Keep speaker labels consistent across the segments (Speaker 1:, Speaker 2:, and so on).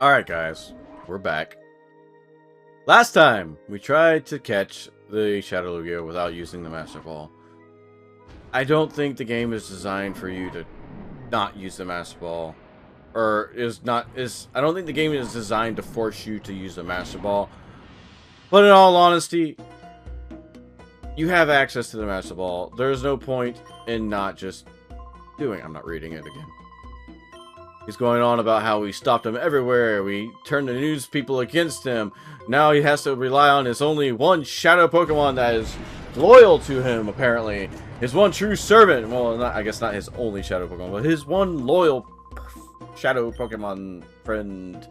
Speaker 1: Alright guys, we're back. Last time, we tried to catch the Shadow Lugia without using the Master Ball. I don't think the game is designed for you to not use the Master Ball. I don't think the game is designed to force you to use the Master Ball. But in all honesty, you have access to the Master Ball. There's no point in not just doing it. I'm not reading it again. He's going on about how we stopped him everywhere. We turned the news people against him. Now he has to rely on his only one shadow Pokemon that is loyal to him, apparently. His one true servant. Well, I guess not his only shadow Pokemon, but his one loyal shadow Pokemon friend.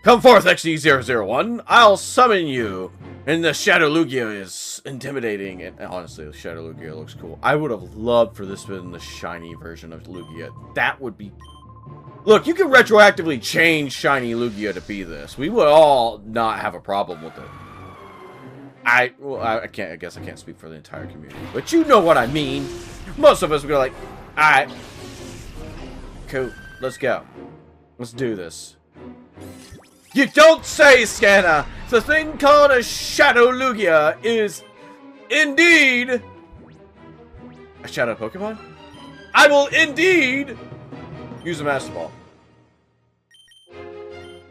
Speaker 1: Come forth, XD001. I'll summon you. And the Shadow Lugia is intimidating. And honestly, the Shadow Lugia looks cool. I would have loved for this to be the shiny version of Lugia. That would be... Look, you can retroactively change shiny Lugia to be this. We would all not have a problem with it. I guess I can't speak for the entire community, but you know what I mean. Most of us would go like, alright, cool, let's go. Let's do this. You don't say, Scanner! The thing called a Shadow Lugia is indeed a Shadow Pokemon? I will indeed use a Master Ball.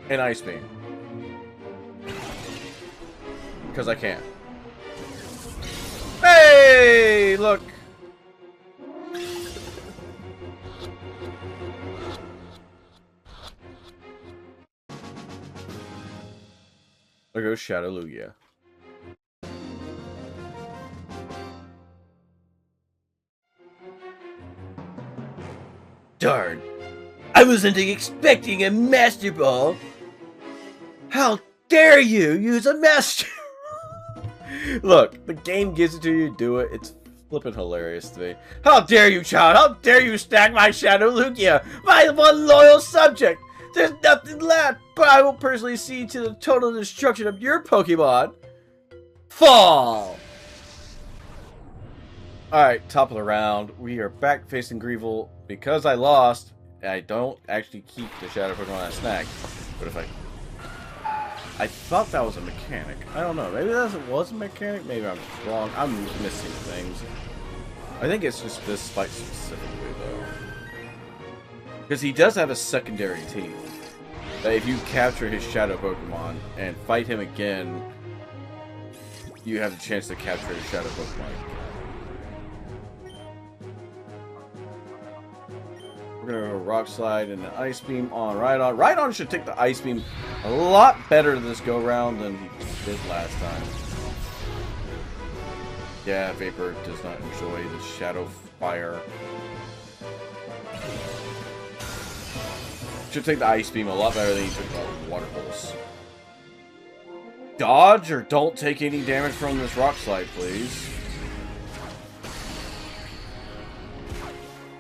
Speaker 1: And Ice Beam. Because I can. Hey! Look! There goes Shadow Lugia. Darn. I wasn't expecting a Master Ball. How dare you use a Master... Look, the game gives it to you, do it. It's flippin' hilarious to me. How dare you, child? How dare you stack my Shadow Lugia? My one loyal subject! There's nothing left, but I will personally see to the total destruction of your Pokemon. Fall! Alright, top of the round. We are back facing Greevil. Because I lost, I don't actually keep the Shadow Pokemon I snagged. But if I thought that was a mechanic. I don't know. Maybe that was a mechanic. Maybe I'm wrong. I'm missing things. I think it's just this fight specifically, though. Because he does have a secondary team. That if you capture his Shadow Pokemon and fight him again, you have the chance to capture his Shadow Pokemon. We're gonna go Rock Slide and the Ice Beam on Rhydon. Rhydon should take the Ice Beam a lot better this go round than he did last time. Yeah, Vapor does not enjoy the Shadow Fire. Should take the Ice Beam a lot better than he took the Water Pulse. Dodge or don't take any damage from this Rock Slide, please.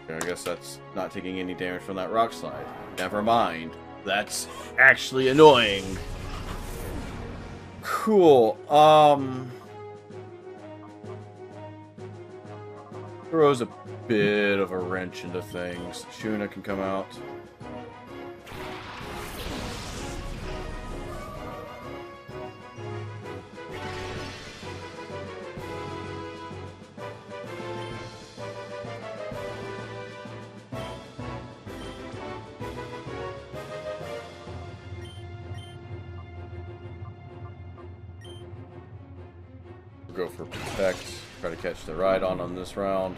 Speaker 1: I guess that's not taking any damage from that Rock Slide. Never mind. That's actually annoying. Cool. Throws a bit of a wrench into things. Shuna can come out. Go for Protect. Try to catch the Rhydon on this round.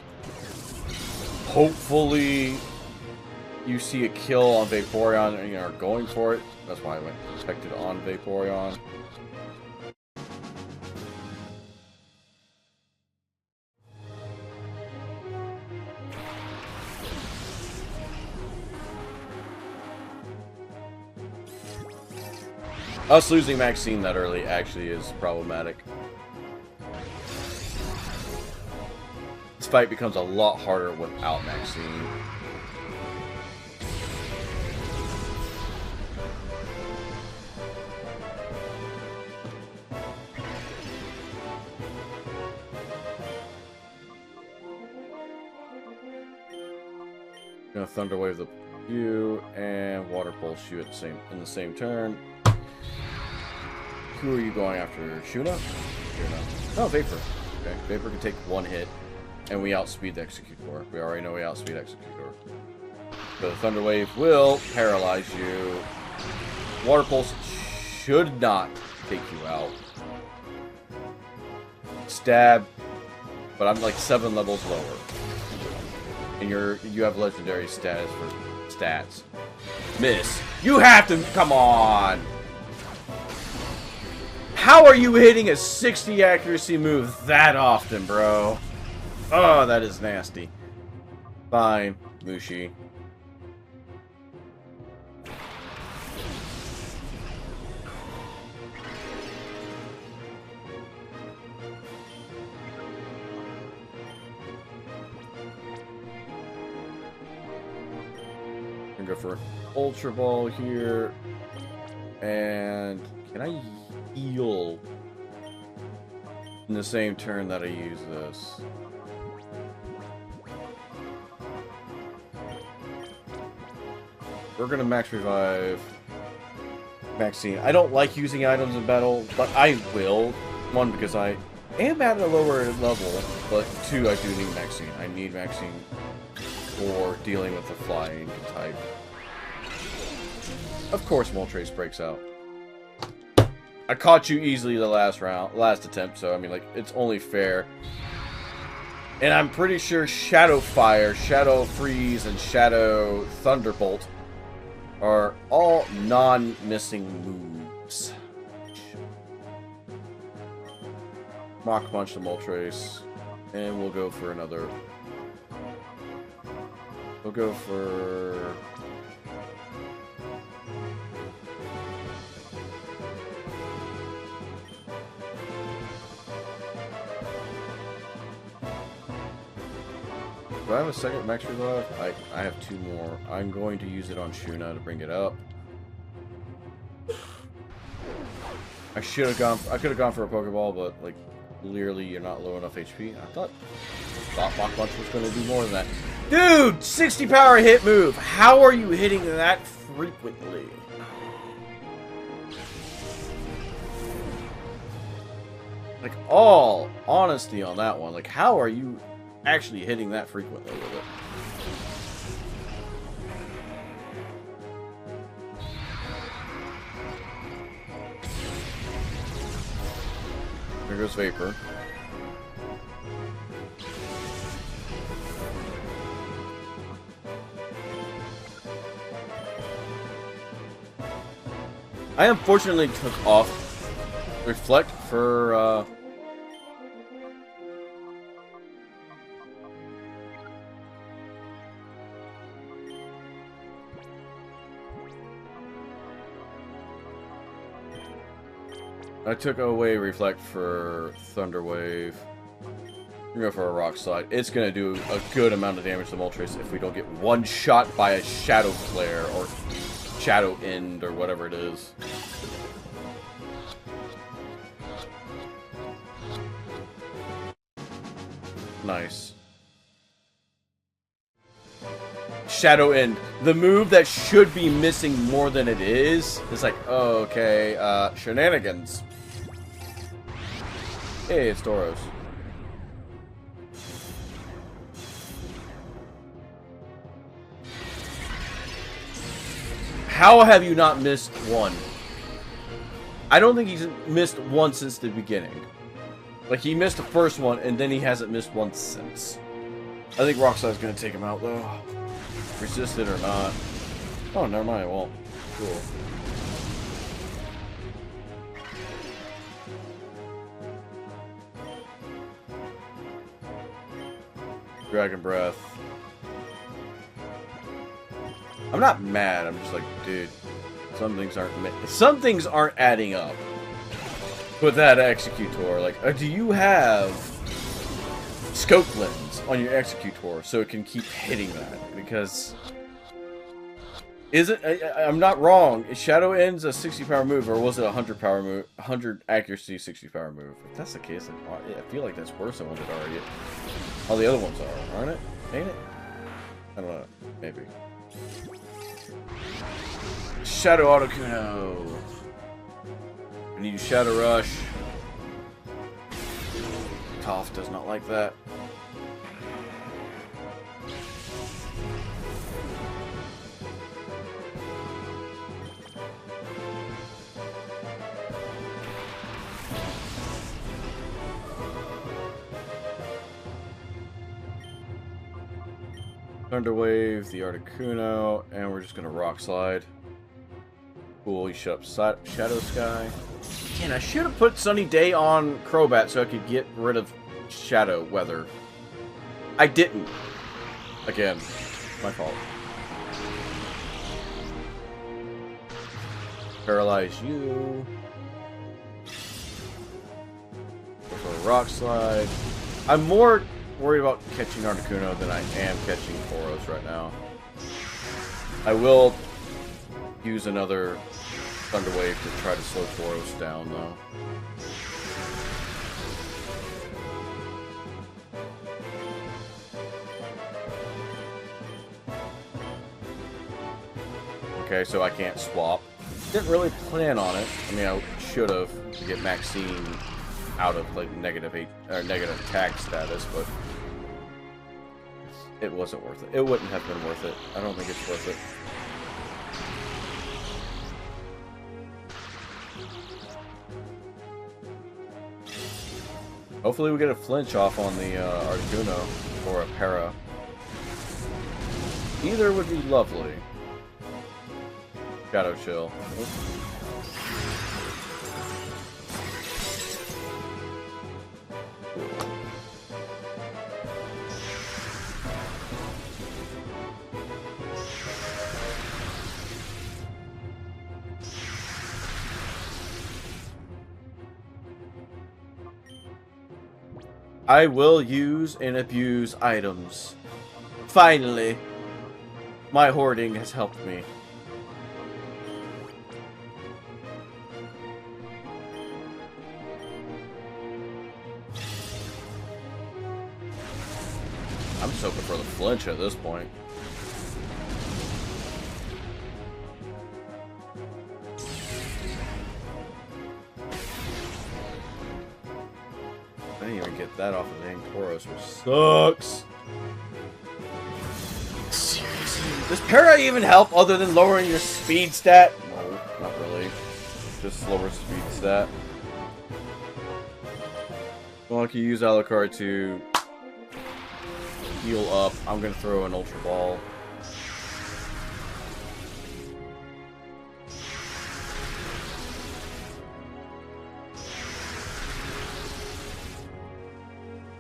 Speaker 1: Hopefully, you see a kill on Vaporeon and you are going for it. That's why I went Protected on Vaporeon. Us losing Maxine that early actually is problematic. This fight becomes a lot harder without Maxine. Gonna Thunder Wave the... you, and water pulse you at in the same turn. Who are you going after? Shuna? Shuna. No, Vapor. Okay, Vapor can take one hit, and we outspeed the Executor. We already know we outspeed Executor. So the Thunder Wave will paralyze you. Water Pulse should not take you out. Stab, but I'm like 7 levels lower. And you have legendary status for stats. Miss. You have to come on. How are you hitting a 60 accuracy move that often, bro? Oh, that is nasty. Fine, Mushi. I'm gonna go for an Ultra Ball here. And can I heal in the same turn that I use this? We're gonna max revive Maxine. I don't like using items in battle, but I will. One, because I am at a lower level, but two, I do need Maxine. I need Maxine for dealing with the flying type. Of course, Moltres breaks out. I caught you easily the last attempt, so I mean, like, it's only fair. And I'm pretty sure Shadow Fire, Shadow Freeze, and Shadow Thunderbolt are all non-missing moves. Mach Punch the Moltres, and we'll go for another. We'll go for... Do I have a second max revive? I have 2 more. I'm going to use it on Shuna to bring it up. I could have gone for a Pokeball, but like clearly you're not low enough HP. I thought Mach Punch was going to do more than that. Dude, 60 power hit move. How are you hitting that frequently? Like, all honesty on that one. Like, how are you actually hitting that frequently with it? There goes Vapor. I unfortunately took off Reflect for I took away Reflect for Thunder Wave. We're gonna go for a Rock Slide. It's gonna do a good amount of damage to Moltres if we don't get one shot by a Shadow Flare or Shadow End or whatever it is. Nice. Shadow End. The move that should be missing more than it is. It's like, oh, okay, shenanigans. Hey, it's Doros. How have you not missed one? I don't think he's missed one since the beginning. Like, he missed the first one, and then he hasn't missed one since. I think Rock Slide's gonna take him out, though. Resist it or not. Oh, never mind. Well, cool. Dragon Breath. I'm not mad. I'm just like, dude, some things aren't adding up with that Executor. Like, do you have Scope Lens on your Executor so it can keep hitting that? Because is it? I'm not wrong. Is Shadow End's a 60 power move, or was it a 100 power move? 100 accuracy, 60 power move. If that's the case, then I feel like that's worse than what it already is. All the other ones are, aren't it? Ain't it? I don't know. Maybe. Shadow Articuno. I need Shadow Rush. Toph does not like that. Thunder Wave, the Articuno, and we're just gonna Rock Slide. Cool, you shut up Shadow Sky. Man, I should have put Sunny Day on Crobat so I could get rid of Shadow Weather. I didn't. Again, my fault. Paralyze you. Go for a Rock Slide. I'm more worried about catching Articuno than I am catching Tauros right now. I will use another Thunder Wave to try to slow Tauros down, though. Okay, so I can't swap. Didn't really plan on it. I mean, I should have to get Maxine out of like negative attack status, but it wasn't worth it. It wouldn't have been worth it. I don't think it's worth it. Hopefully we get a flinch off on the Articuno or a Para. Either would be lovely. Shadow Chill. I will use and abuse items. Finally, my hoarding has helped me. I'm just hoping for the flinch at this point. I didn't even get that off of the dang Tauros, which sucks. Seriously? Does Para even help other than lowering your speed stat? No, not really. Just lower speed stat. Well, I can use Alucard to heal up. I'm gonna throw an Ultra Ball.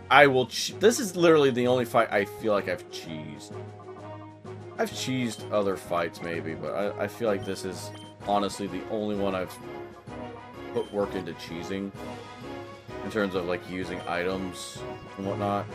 Speaker 1: I will this is literally the only fight I feel like I've cheesed. I've cheesed other fights maybe, but I feel like this is honestly the only one I've put work into cheesing. In terms of like using items and whatnot.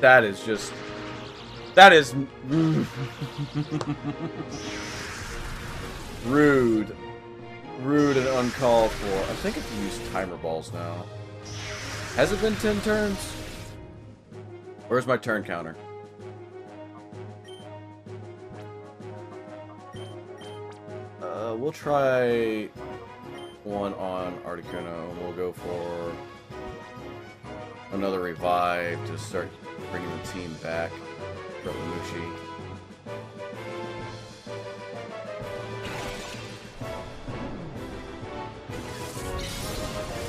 Speaker 1: That is just... That is... rude. Rude and uncalled for. I think I can use timer balls now. Has it been 10 turns? Where's my turn counter? We'll try one on Articuno, and we'll go for another revive to start bringing the team back. Mushi.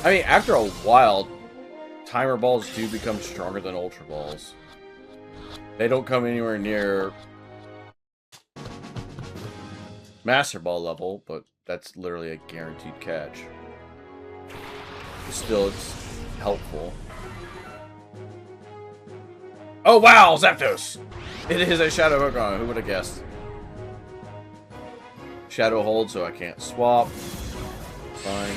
Speaker 1: I mean, after a while, timer balls do become stronger than Ultra Balls. They don't come anywhere near Master Ball level, but that's literally a guaranteed catch. Still, it's helpful. Oh wow, Zapdos! It is a Shadow Pokemon, who would have guessed? Shadow Hold, so I can't swap. Fine.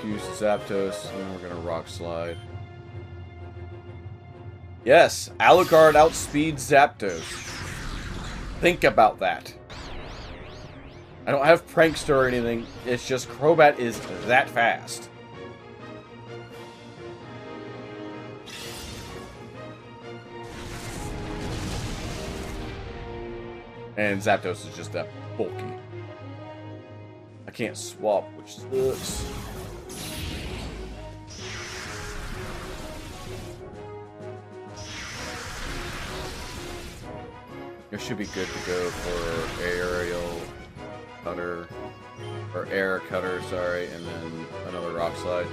Speaker 1: use Zapdos, and then we're gonna Rock Slide. Yes, Alucard outspeeds Zapdos. Think about that. I don't have Prankster or anything. It's just Crobat is that fast. And Zapdos is just that bulky. I can't swap, which sucks. It should be good to go for aerial cutter, or air cutter, sorry, and then another Rock Slide.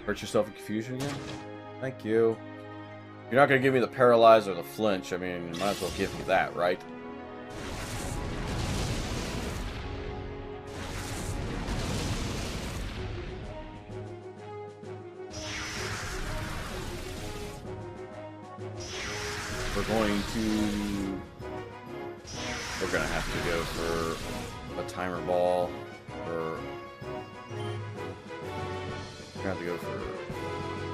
Speaker 1: Hurt yourself in confusion again? Thank you. You're not going to give me the paralyze or the flinch. I mean, you might as well give me that, right? We're going to have to go for a timer ball, or we're going to have to go for,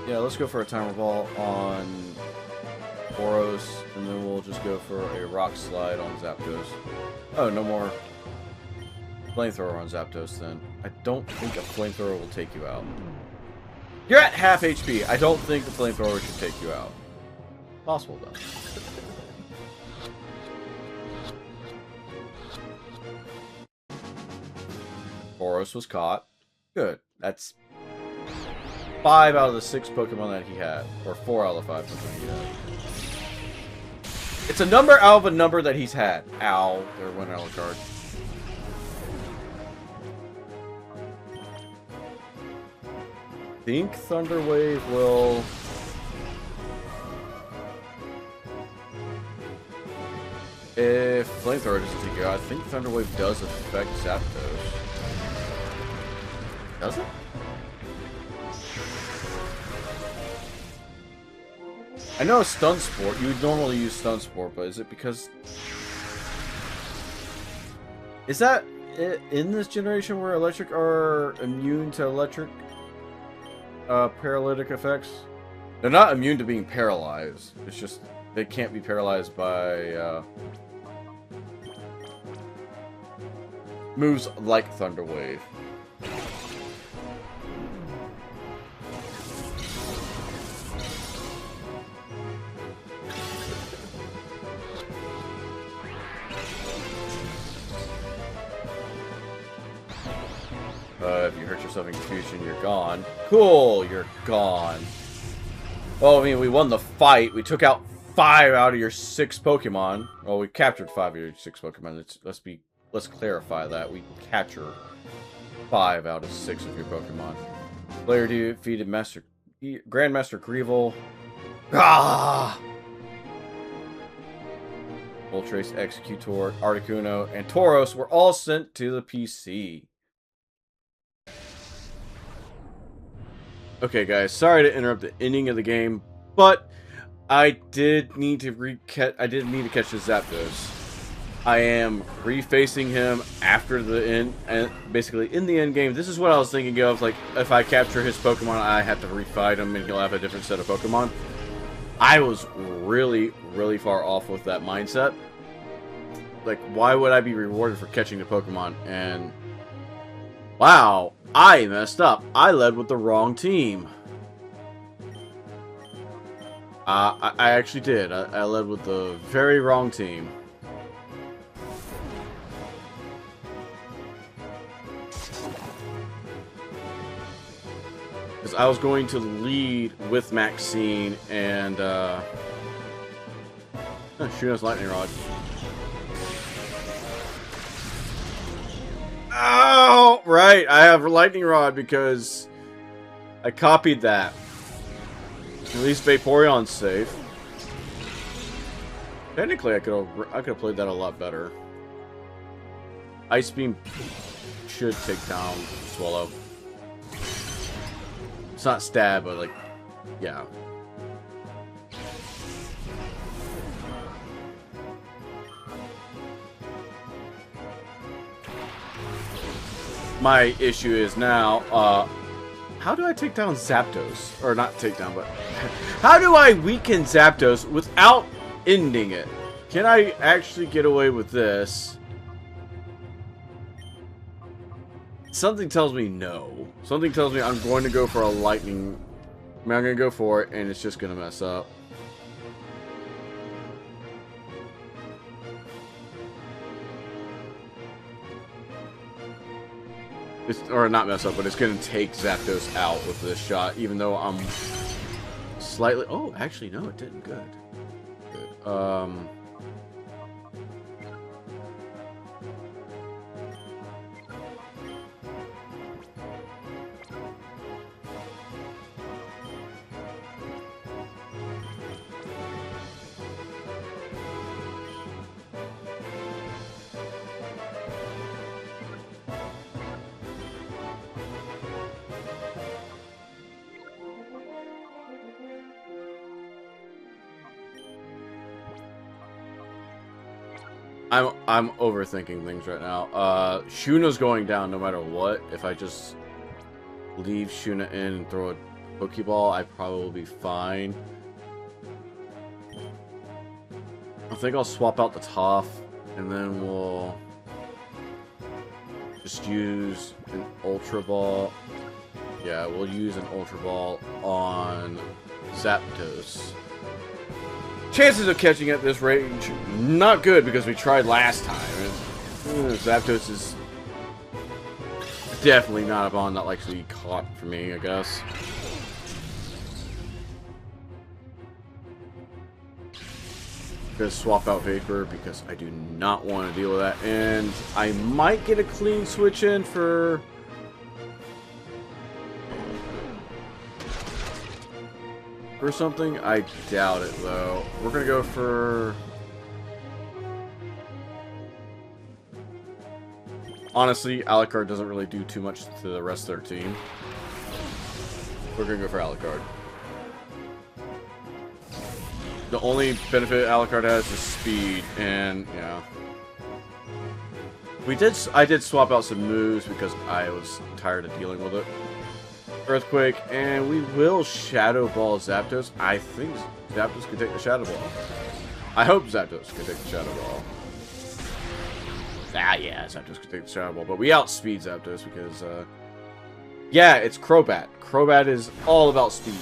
Speaker 1: yeah, let's go for a timer ball on Boros, and then we'll just go for a Rock Slide on Zapdos. Oh, no more Flamethrower on Zapdos then. I don't think a Flamethrower will take you out. You're at half HP. I don't think the Flamethrower should take you out. Possible though. Boros was caught. Good. That's 5 out of the 6 Pokemon that he had. Or 4 out of the 5 Pokemon he had. It's a number out of a number that he's had. Ow. There went out of card. I think Thunder Wave will... If Flamethrower doesn't take you out, I think Thunder Wave does affect Zapdos. Does it? I know Stun Sport. You would normally use Stun Sport, but is it because... Is that in this generation where Electric are immune to electric paralytic effects? They're not immune to being paralyzed. It's just they can't be paralyzed by moves like Thunder Wave. If you hurt yourself in confusion, you're gone. Cool, you're gone. Well, I mean, we won the fight. We took out 5 out of your 6 Pokemon. Well, we captured 5 of your 6 Pokemon. Let's clarify that. We capture 5 out of 6 of your Pokemon. Player defeated Grandmaster Greevil. Ah! Moltres, Executor, Articuno, and Tauros were all sent to the PC. Okay, guys, sorry to interrupt the ending of the game, but I did need to catch the Zapdos. I am refacing him after the end, and basically in the end game. This is what I was thinking of. Like, if I capture his Pokemon, I have to refight him, and he'll have a different set of Pokemon. I was really, really far off with that mindset. Like, why would I be rewarded for catching the Pokemon? And wow, I messed up. I led with the wrong team. I actually did. I led with the very wrong team. Because I was going to lead with Maxine and shoot us Lightning Rod. Oh, right. I have a Lightning Rod because I copied that. At least Vaporeon's safe. Technically, I could have played that a lot better. Ice Beam should take down Swallow. It's not stab, but like, yeah. my issue is now, how do I take down Zapdos? Or not take down, but how do I weaken Zapdos without ending it? Can I actually get away with this? Something tells me no. Something tells me I'm going to go for a lightning. I'm going to go for it, and it's just going to mess up. Or not mess up, but it's going to take Zapdos out with this shot, even though I'm slightly... Oh, actually, no, it didn't. Good. Good. I'm overthinking things right now. Shuna's going down no matter what. If I just leave Shuna in and throw a Pokeball, I probably will be fine. I think I'll swap out the Toph, and then we'll just use an Ultra Ball. Yeah, we'll use an Ultra Ball on Zapdos. Chances of catching at this range, not good because we tried last time. Zapdos is definitely not a bond that likes to be caught for me, I guess. Gonna swap out Vapor because I do not want to deal with that. And I might get a clean switch in for... or something? I doubt it, though. We're gonna go for... Honestly, Alucard doesn't really do too much to the rest of their team. We're gonna go for Alucard. The only benefit Alucard has is speed, and, yeah. I did swap out some moves because I was tired of dealing with it. Earthquake, and we will Shadow Ball Zapdos. I think Zapdos could take the Shadow Ball. I hope Zapdos could take the Shadow Ball. Ah, yeah, Zapdos could take the Shadow Ball, but we outspeed Zapdos because, yeah, it's Crobat. Crobat is all about speed.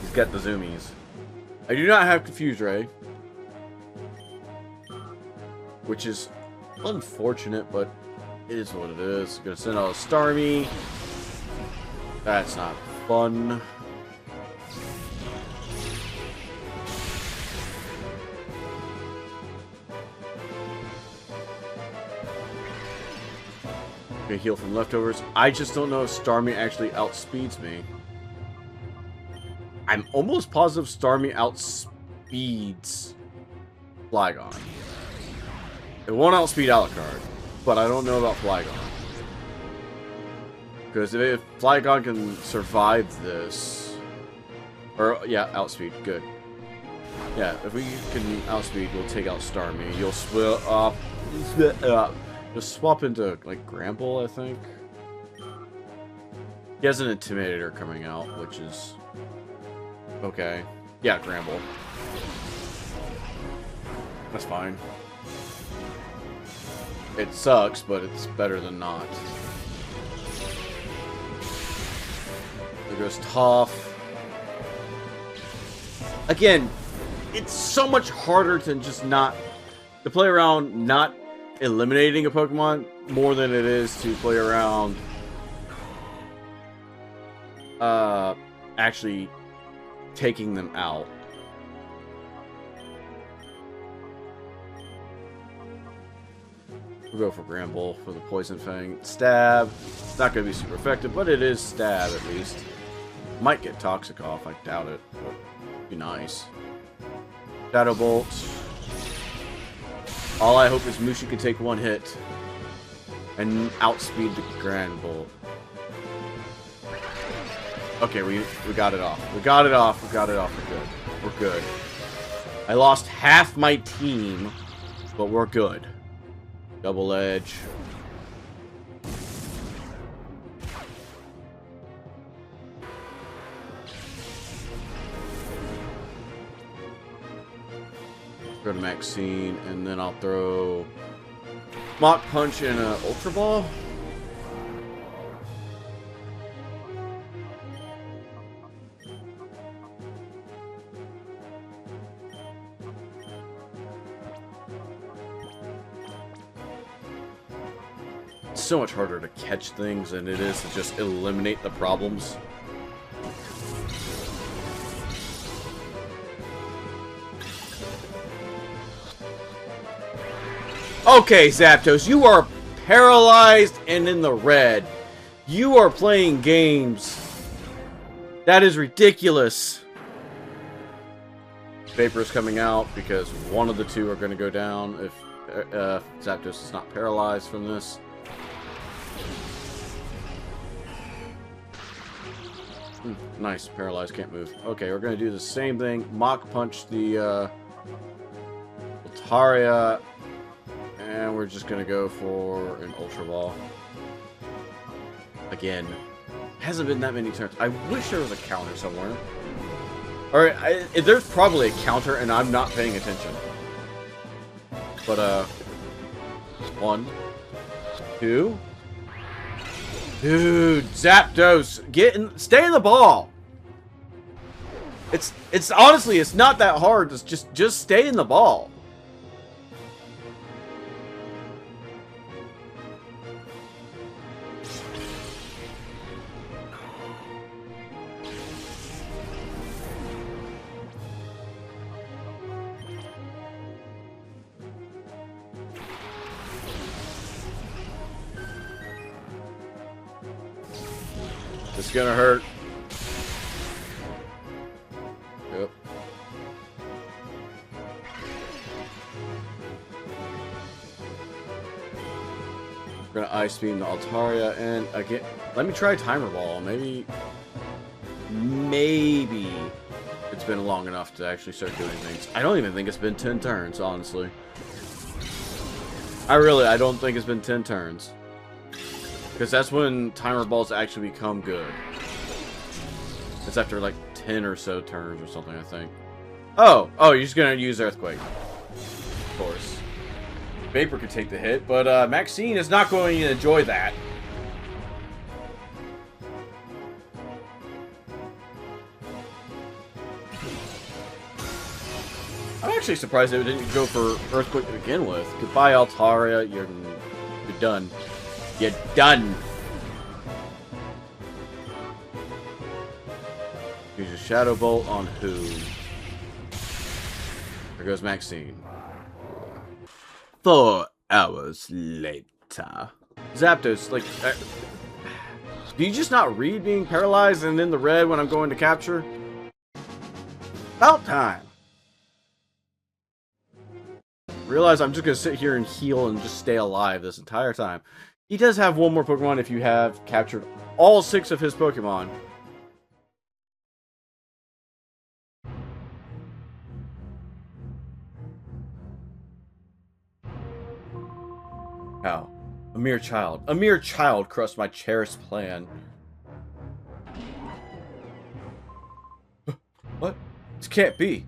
Speaker 1: He's got the zoomies. I do not have Confuse Ray, which is unfortunate, but it is what it is. Gonna send out a Starmie. That's not fun. Gonna heal from leftovers. I just don't know if Starmie actually outspeeds me. I'm almost positive Starmie outspeeds Flygon. It won't outspeed Alucard, but I don't know about Flygon. Because if Flygon can survive this... Or, yeah, outspeed. Good. Yeah, if we can outspeed, we'll take out Starmie. You'll you'll swap into, like, Gramble, I think. He has an Intimidator coming out, which is... okay. Yeah, Gramble. That's fine. It sucks, but it's better than not. There goes Toph. Again, it's so much harder to just not... to play around not eliminating a Pokemon more than it is to play around... actually taking them out. We'll go for Gramble for the Poison Fang. Stab. It's not going to be super effective, but it is Stab at least. Might get Toxic off, I doubt it, but it'd be nice. Shadow Bolt. All I hope is Mushi can take one hit and outspeed the Gramble. Okay, we got it off. We got it off. We got it off. We're good. We're good. I lost half my team but we're good. Double edge. Go to Maxine, and then I'll throw Mach Punch and a Ultra Ball. It's so much harder to catch things than it is to just eliminate the problems. Okay, Zapdos, you are paralyzed and in the red. You are playing games. That is ridiculous. Vapor is coming out because one of the two are going to go down if Zapdos is not paralyzed from this. Nice, paralyzed, can't move. Okay, we're going to do the same thing. Mach Punch the Altaria. And we're just going to go for an Ultra Ball. Again, hasn't been that many turns. I wish there was a counter somewhere. Alright, there's probably a counter and I'm not paying attention. But, 1, 2. Dude, Zapdos, stay in the ball. It's honestly, it's not that hard. It's just stay in the ball. It's gonna hurt. Yep. We're gonna Ice Beam the Altaria, and again, let me try Timer Ball. Maybe it's been long enough to actually start doing things. I don't even think it's been 10 turns, honestly. I don't think it's been 10 turns. Because that's when Timer Balls actually become good. It's after like 10 or so turns or something, I think. Oh, you're just gonna use Earthquake. Of course. Vapor could take the hit, but Maxine is not going to enjoy that. I'm actually surprised they didn't go for Earthquake to begin with. Goodbye, Altaria. You're done. You're done. Use a Shadow Bolt on who? There goes Maxine. 4 hours later. Zapdos, like, do you just not read being paralyzed and in the red when I'm going to capture? About time. Realize I'm just going to sit here and heal and just stay alive this entire time. He does have one more Pokemon if you have captured all 6 of his Pokemon. How? A mere child. A mere child crushed my cherished plan. What? This can't be.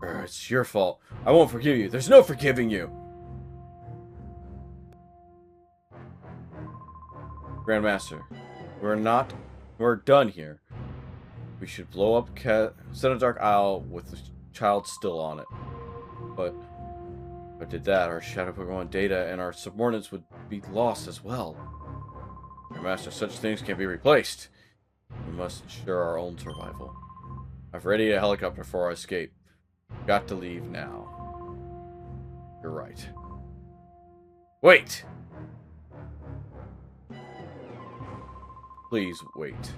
Speaker 1: It's your fault. I won't forgive you. There's no forgiving you. Grandmaster, we're done here. We should blow up Dark Isle with the child still on it. But if I did that, our Shadow Pokemon data and our subordinates would be lost as well. Grandmaster, such things can't be replaced. We must ensure our own survival. I've readied a helicopter for our escape. Got to leave now. You're right. Wait! Please wait.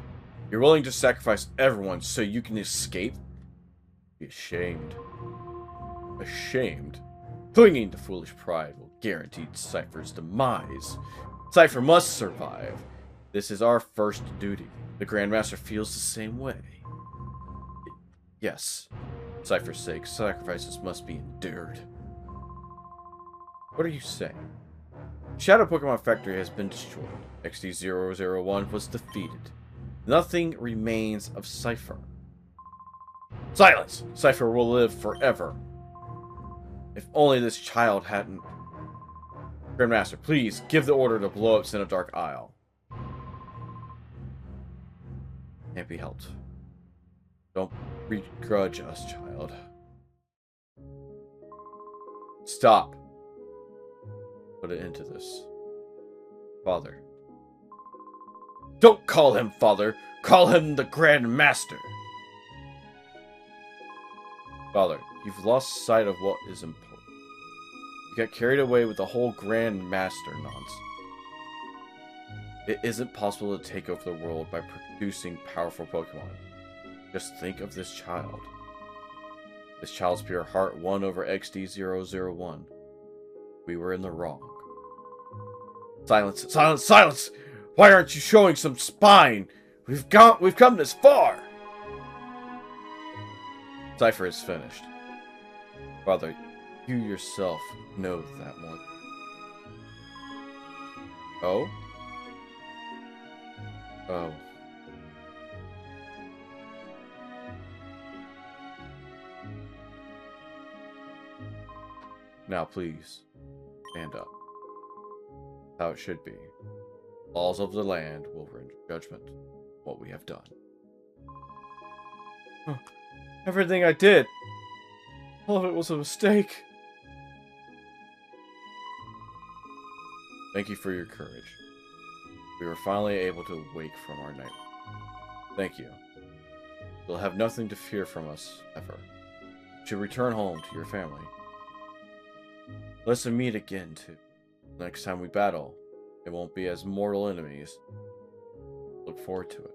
Speaker 1: You're willing to sacrifice everyone so you can escape? Be ashamed. Ashamed. Clinging to foolish pride will guarantee Cypher's demise. Cypher must survive. This is our first duty. The Grandmaster feels the same way. Yes. Cypher's sake, sacrifices must be endured. What are you saying? Shadow Pokemon Factory has been destroyed. XD001 was defeated. Nothing remains of Cypher. Silence! Cypher will live forever. If only this child hadn't... Grandmaster, please, give the order to blow up Cinedark Isle. Can't be helped. Don't begrudge us, child. Stop. Put an end to this. Father. Don't call him father! Call him the Grand Master! Father, you've lost sight of what is important. You got carried away with the whole Grand Master nonsense. It isn't possible to take over the world by producing powerful Pokemon. Just think of this child. This child's pure heart won over XD001. We were in the wrong. Silence! Silence! Silence! Why aren't you showing some spine? We've come this far! Cypher is finished. Father, you yourself know that one. Oh? Oh. Now please, stand up. How it should be. Laws of the land will render judgment on what we have done. Everything I did, all of it was a mistake. Thank you for your courage. We were finally able to wake from our nightmare. Thank you. You'll have nothing to fear from us, ever. You should return home to your family. Let's meet again, too. Next time we battle, it won't be as mortal enemies. Look forward to it.